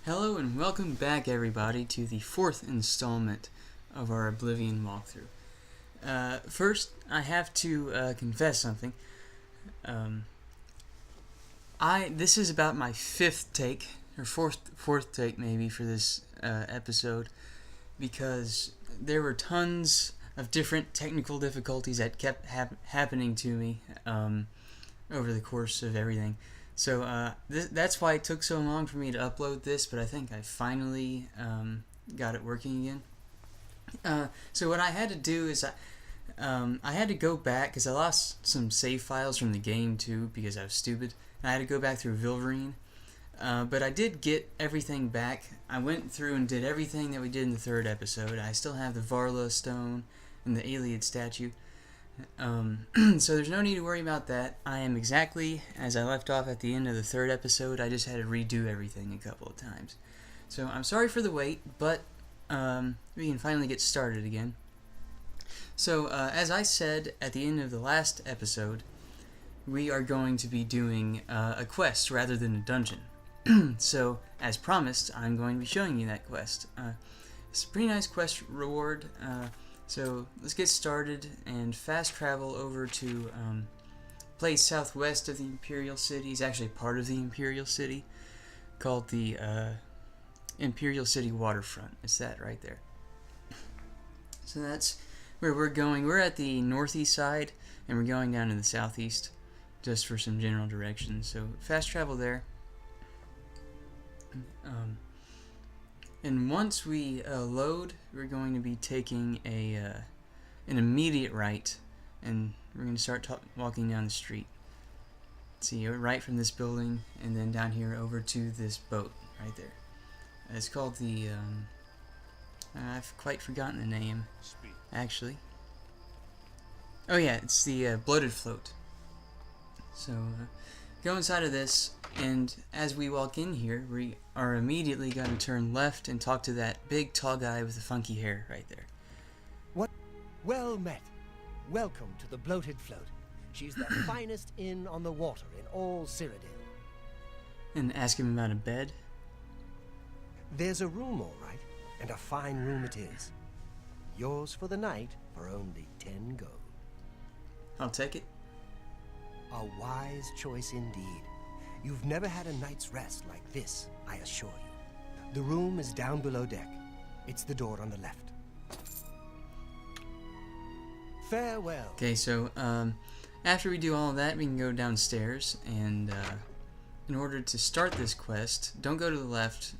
Hello and welcome back, everybody, to the fourth installment of our Oblivion walkthrough. First, I have to confess something. This is about my fifth take, or fourth take maybe, for this episode, because there were tons of different technical difficulties that kept happening to me over the course of everything. So that's why it took so long for me to upload this, but I think I finally got it working again. So what I had to do is I had to go back, because I lost some save files from the game too, because I was stupid. And I had to go back through Vilverine. But I did get everything back. I went through and did everything that we did in the third episode. I still have the Varla stone and the Iliad statue. So there's no need to worry about that. I am exactly as I left off at the end of the third episode. I just had to redo everything a couple of times. So I'm sorry for the wait, but we can finally get started again. So as I said at the end of the last episode, we are going to be doing a quest rather than a dungeon. So as promised, I'm going to be showing you that quest. It's a pretty nice quest reward. So let's get started and fast travel over to place southwest of the Imperial City. It's actually part of the Imperial City, called the Imperial City Waterfront. It's that right there. So that's where we're going. We're at the northeast side, and we're going down to the southeast, just for some general directions. So fast travel there. And once we load, we're going to be taking an immediate right, and we're going to start walking down the street. See, right from this building, and then down here over to this boat right there. It's called the, I've quite forgotten the name, actually. Oh yeah, it's the Bloated Float. So, go inside of this, and as we walk in here, we are immediately going to turn left and talk to that big tall guy with the funky hair right there. What? Well met. Welcome to the Bloated Float. She's the finest inn on the water in all Cyrodiil. And ask him about a bed. There's a room, all right, and a fine room it is. Yours for the night for only 10 gold. I'll take it. A wise choice indeed. You've never had a night's rest like this, I assure you. The room is down below deck. It's the door on the left. Farewell. Okay, so after we do all of that, we can go downstairs, and in order to start this quest, don't go to the left.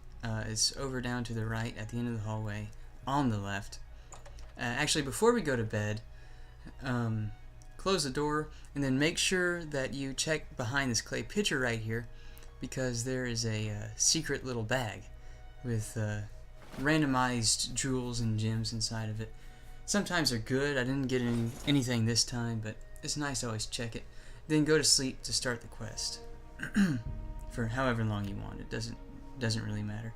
It's over down to the right at the end of the hallway, on the left. Actually, before we go to bed, close the door, and then make sure that you check behind this clay pitcher right here, because there is a secret little bag with randomized jewels and gems inside of it. Sometimes they're good. I didn't get anything this time, but it's nice to always check it. Then go to sleep to start the quest for however long you want. It doesn't really matter.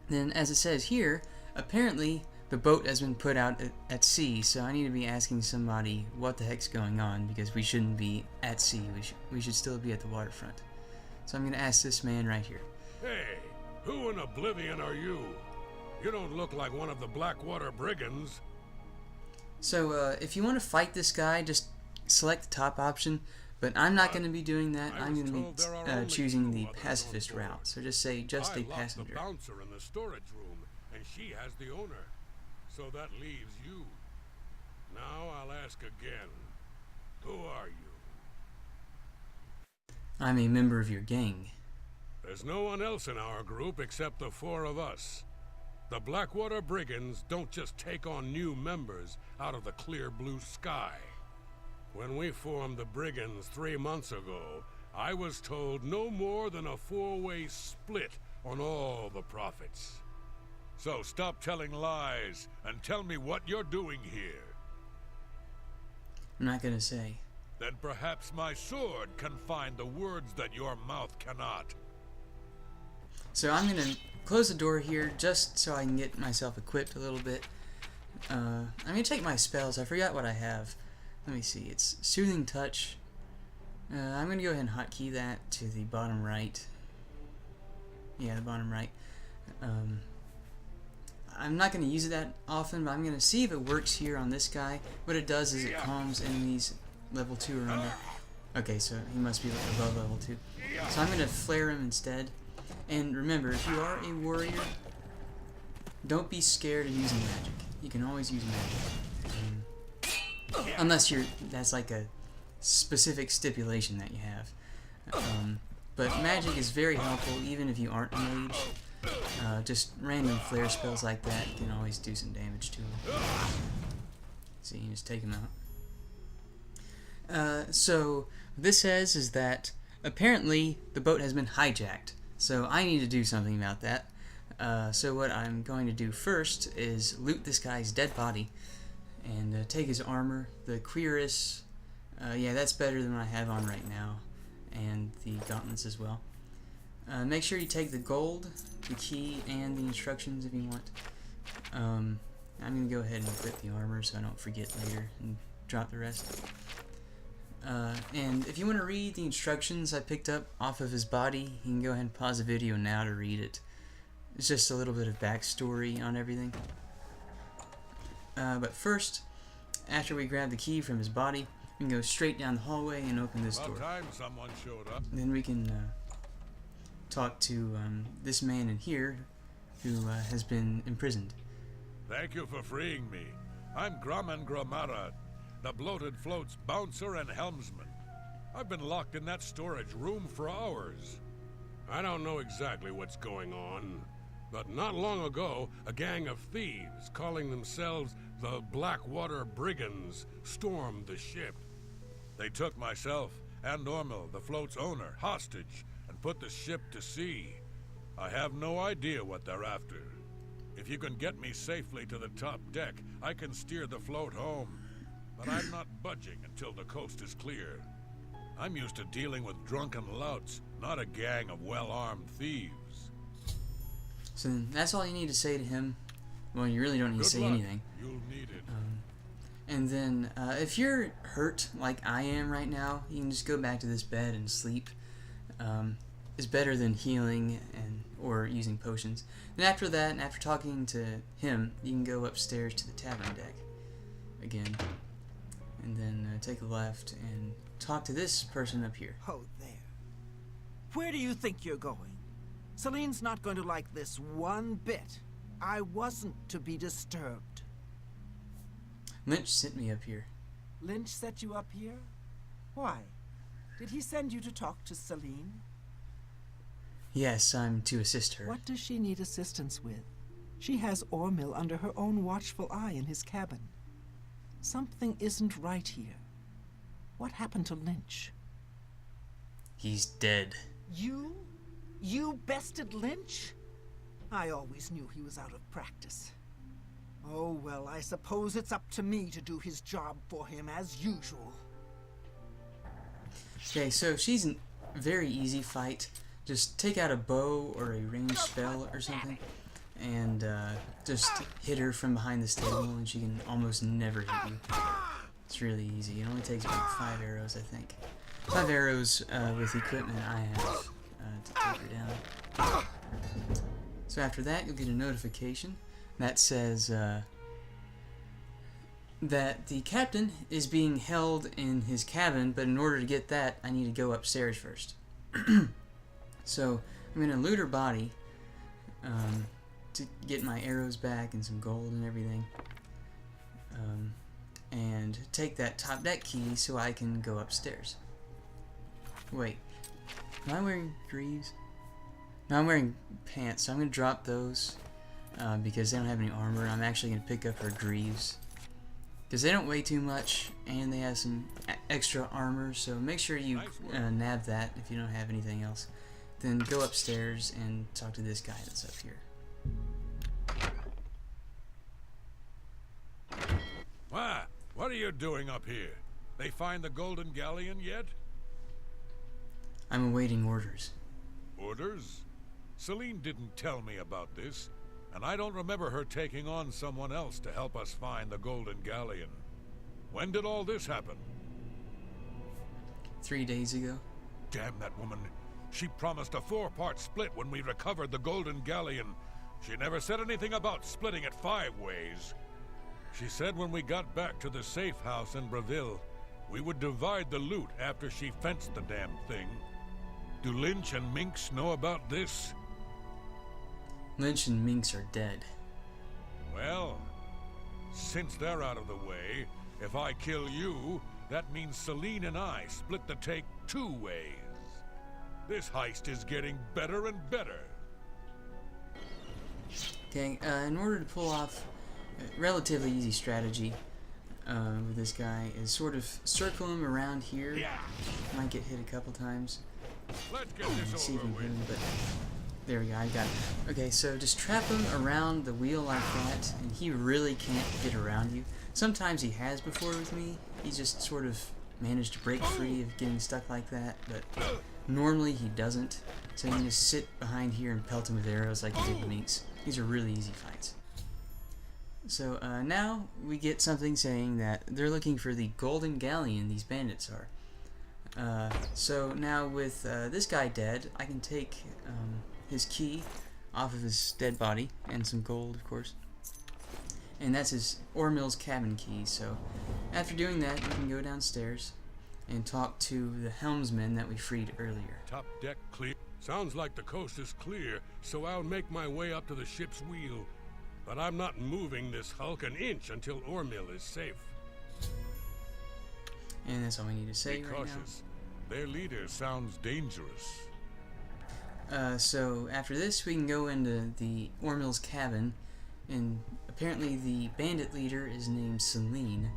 Then, as it says here, apparently the boat has been put out at sea, so I need to be asking somebody what the heck's going on, because we shouldn't be at sea. We should still be at the waterfront. So I'm going to ask this man right here. Hey, who in Oblivion are you? You don't look like one of the Blackwater brigands. So if you want to fight this guy, just select the top option, but I'm not going to be doing that. I'm going to be choosing the pacifist route. So just say, just a passenger. I locked the bouncer in the storage room, and she has the owner. So that leaves you. Now I'll ask again. Who are you? I'm a member of your gang. There's no one else in our group except the four of us. The Blackwater brigands don't just take on new members out of the clear blue sky. When we formed the brigands 3 months ago, I was told no more than a 4-way split on all the profits. So stop telling lies and tell me what you're doing here. I'm not gonna say. Then perhaps my sword can find the words that your mouth cannot. So I'm gonna close the door here just so I can get myself equipped a little bit. I'm gonna take my spells. I forgot what I have. Let me see. It's Soothing Touch. I'm gonna go ahead and hotkey that to the bottom right. Yeah, the bottom right. I'm not going to use it that often, but I'm going to see if it works here on this guy. What it does is it calms enemies level 2 or under. Okay, so he must be above level 2. So I'm going to flare him instead. And remember, if you are a warrior, don't be scared of using magic. You can always use magic. Unless that's like a specific stipulation that you have. But magic is very helpful even if you aren't a mage. Just random flare spells like that can always do some damage to him. So you can just take him out. So what this says is that apparently the boat has been hijacked. So I need to do something about that. So what I'm going to do first is loot this guy's dead body and take his armor, the cuirass. Yeah, that's better than what I have on right now, and the gauntlets as well. Make sure you take the gold, the key, and the instructions if you want. I'm going to go ahead and equip the armor so I don't forget later and drop the rest. And if you want to read the instructions I picked up off of his body, you can go ahead and pause the video now to read it. It's just a little bit of backstory on everything. But first, after we grab the key from his body, we can go straight down the hallway and open this door. About time someone showed up. Then we can talk to this man in here who has been imprisoned. Thank you for freeing me. I'm Grumman Gromara, the bloated float's bouncer and helmsman. I've been locked in that storage room for hours. I don't know exactly what's going on, but not long ago, a gang of thieves calling themselves the Blackwater Brigands stormed the ship. They took myself and Normal, the float's owner, hostage and put the ship to sea. I have no idea what they're after. If you can get me safely to the top deck, I can steer the float home. But I'm not budging until the coast is clear. I'm used to dealing with drunken louts, not a gang of well-armed thieves. So that's all you need to say to him. Well, you really don't need to say anything. You'll need it. And then, if you're hurt like I am right now, you can just go back to this bed and sleep. It's better than healing or using potions. And after that, and after talking to him, you can go upstairs to the tavern deck again. And then take a left and talk to this person up here. Oh, there. Where do you think you're going? Celine's not going to like this one bit. I wasn't to be disturbed. Lynch sent me up here. Lynch set you up here? Why? Did he send you to talk to Celine? Yes, I'm to assist her. What does she need assistance with? She has Ormil under her own watchful eye in his cabin. Something isn't right here. What happened to Lynch? He's dead. You? You bested Lynch? I always knew he was out of practice. Oh, well, I suppose it's up to me to do his job for him as usual. Okay, so she's a very easy fight. Just take out a bow or a ranged spell or something, and just hit her from behind this table, and she can almost never hit you. It's really easy. It only takes about 5 arrows, I think. 5 arrows with equipment I have to take her down. So after that, you'll get a notification that says that the captain is being held in his cabin, but in order to get that, I need to go upstairs first. So I'm going to loot her body to get my arrows back and some gold and everything. And take that top deck key so I can go upstairs. Wait, am I wearing greaves? No, I'm wearing pants, so I'm going to drop those because they don't have any armor. I'm actually going to pick up her greaves because they don't weigh too much and they have some extra armor, so make sure you nab that if you don't have anything else. Then go upstairs and talk to this guy that's up here. What are you doing up here? They find the Golden Galleon yet? I'm awaiting orders. Orders? Celine didn't tell me about this, and I don't remember her taking on someone else to help us find the Golden Galleon. When did all this happen? 3 days ago. Damn that woman. She promised a 4-part split when we recovered the Golden Galleon. She never said anything about splitting it 5 ways. She said when we got back to the safe house in Breville, we would divide the loot after she fenced the damn thing. Do Lynch and Minx know about this? Lynch and Minx are dead. Well, since they're out of the way, if I kill you, that means Celine and I split the take 2 ways. This heist is getting better and better. Okay, in order to pull off a relatively easy strategy with this guy is sort of circle him around here. Yeah. Might get hit a couple times. Let's get Let's this see if over we can hit him, with. but there we go, I got it. Okay, so just trap him around the wheel like that, and he really can't get around you. Sometimes he has before with me. He just sort of managed to break free of getting stuck like that, but normally he doesn't. So you can just sit behind here and pelt him with arrows like you did with Minx. These are really easy fights. So now we get something saying that they're looking for the Golden Galleon, these bandits are. So now with this guy dead, I can take his key off of his dead body, and some gold, of course. And that's his Ormill's cabin key, so after doing that, we can go downstairs and talk to the helmsman that we freed earlier. Top deck clear. Sounds like the coast is clear, so I'll make my way up to the ship's wheel. But I'm not moving this hulk an inch until Ormill is safe. And that's all we need to say Be right cautious. Their leader sounds dangerous. So after this, we can go into the Ormill's cabin, and apparently the bandit leader is named Celine.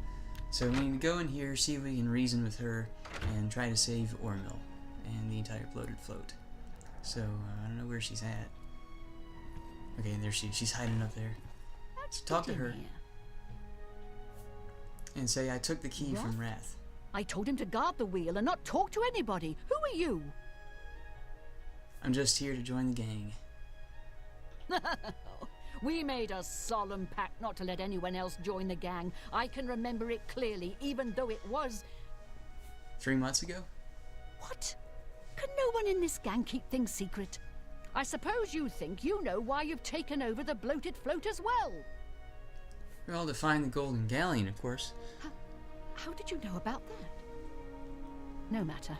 So we need to go in here, see if we can reason with her, and try to save Ormill and the entire bloated float. So I don't know where she's at. Okay, there she is. She's hiding up there. So talk to her and say I took the key What? from Wrath. I told him to guard the wheel and not talk to anybody. Who are you? I'm just here to join the gang. We made a solemn pact not to let anyone else join the gang. I can remember it clearly, even though it was... 3 months ago? What? Can no one in this gang keep things secret? I suppose you think you know why you've taken over the bloated float as well. Well, to find the Golden Galleon, of course. How did you know about that? No matter.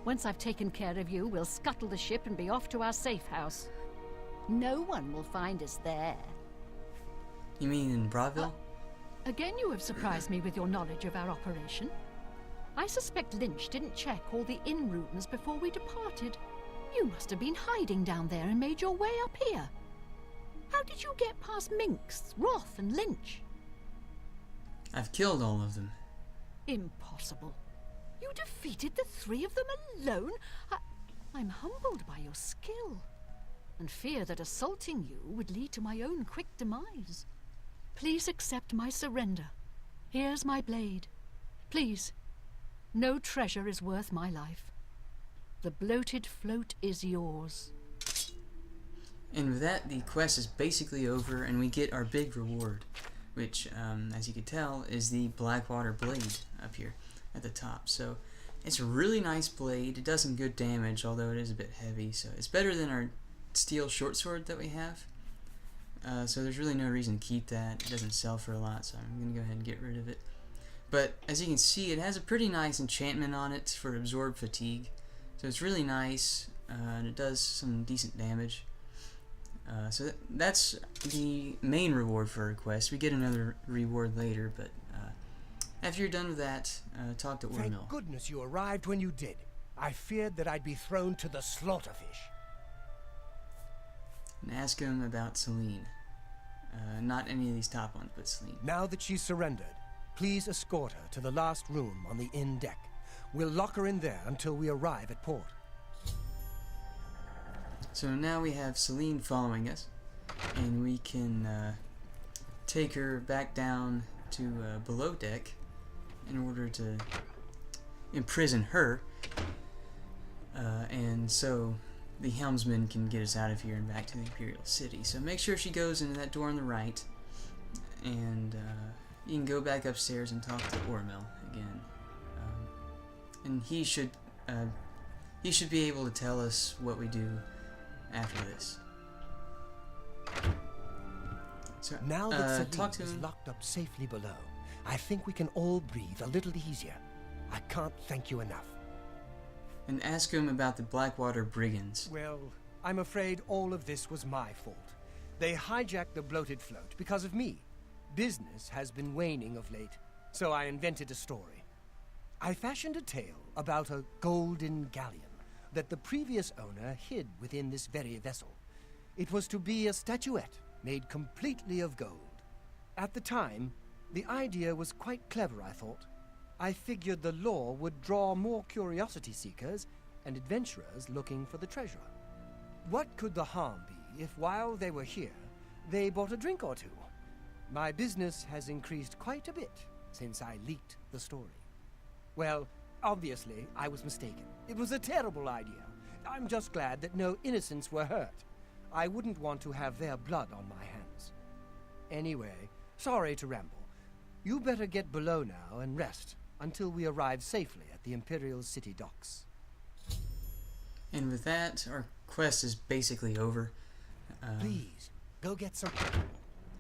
Once I've taken care of you, we'll scuttle the ship and be off to our safe house. No one will find us there. You mean in Breville? Again, you have surprised me with your knowledge of our operation. I suspect Lynch didn't check all the inn rooms before we departed. You must have been hiding down there and made your way up here. How did you get past Minx, Roth, and Lynch? I've killed all of them. Impossible. You defeated the 3 of them alone? I'm humbled by your skill, and fear that assaulting you would lead to my own quick demise. Please accept my surrender. Here's my blade. Please. No treasure is worth my life. The bloated float is yours. And with that, the quest is basically over, and we get our big reward, which, as you can tell, is the Blackwater blade up here at the top. So it's a really nice blade. It does some good damage, although it is a bit heavy. So it's better than our steel short sword that we have. So there's really no reason to keep that. It doesn't sell for a lot, so I'm going to go ahead and get rid of it. But as you can see, it has a pretty nice enchantment on it for absorb fatigue. So it's really nice, and it does some decent damage. So that's the main reward for our quest. We get another reward later, but after you're done with that, talk to Ormill. Thank goodness you arrived when you did. I feared that I'd be thrown to the slaughterfish. And ask him about Celine. Not any of these top ones, but Celine. Now that she's surrendered, please escort her to the last room on the inn deck. We'll lock her in there until we arrive at port. So now we have Celine following us, and we can take her back down to below deck in order to imprison her, and so the helmsman can get us out of here and back to the Imperial City. So make sure she goes into that door on the right, and you can go back upstairs and talk to Ormill again. And he should he should be able to tell us what we do after this. So, Now that talk to Celine is him. locked up safely below, I think we can all breathe a little easier. I can't thank you enough. And ask him about the Blackwater brigands. Well, I'm afraid all of this was my fault. They hijacked the bloated float because of me. Business has been waning of late, so I invented a story. I fashioned a tale about a golden galleon that the previous owner hid within this very vessel. It was to be a statuette made completely of gold. At the time, the idea was quite clever, I thought. I figured the lore would draw more curiosity seekers and adventurers looking for the treasure. What could the harm be if while they were here, they bought a drink or two? My business has increased quite a bit since I leaked the story. Well, obviously, I was mistaken. It was a terrible idea. I'm just glad that no innocents were hurt. I wouldn't want to have their blood on my hands. Anyway, sorry to ramble. You better get below now and rest until we arrive safely at the Imperial City docks. And with that, our quest is basically over. Please, go get some...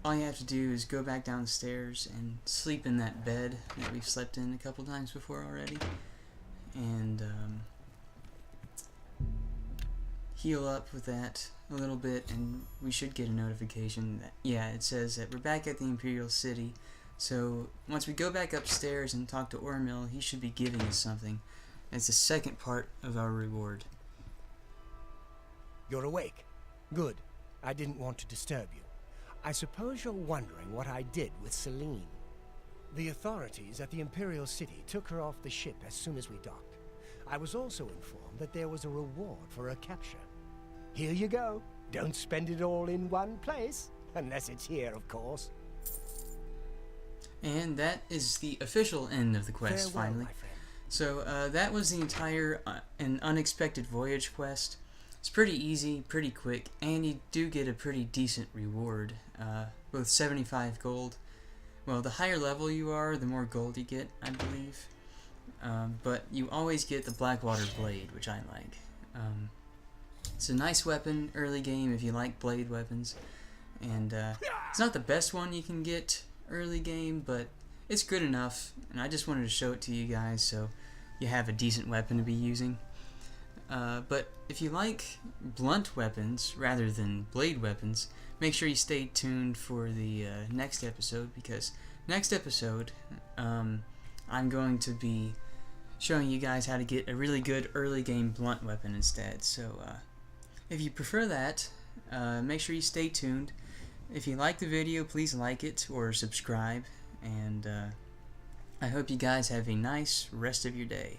All you have to do is go back downstairs and sleep in that bed that we've slept in a couple times before already. And heal up with that a little bit, and we should get a notification that, yeah, it says that we're back at the Imperial City. So once we go back upstairs and talk to Ormil, he should be giving us something. It's the second part of our reward. You're awake. Good. I didn't want to disturb you. I suppose you're wondering what I did with Celine. The authorities at the Imperial City took her off the ship as soon as we docked. I was also informed that there was a reward for her capture. Here you go. Don't spend it all in one place. Unless it's here, of course. And that is the official end of the quest, Farewell, finally. my friend. So that was the entire An Unexpected Voyage quest. It's pretty easy, pretty quick, and you do get a pretty decent reward, with 75 gold. Well, the higher level you are, the more gold you get, I believe. But you always get the Blackwater Blade, which I like. It's a nice weapon early game if you like blade weapons. And it's not the best one you can get early game, but it's good enough. And I just wanted to show it to you guys so you have a decent weapon to be using. But if you like blunt weapons rather than blade weapons, make sure you stay tuned for the next episode, because next episode I'm going to be showing you guys how to get a really good early game blunt weapon instead. So if you prefer that, make sure you stay tuned. If you like the video, please like it or subscribe, and I hope you guys have a nice rest of your day.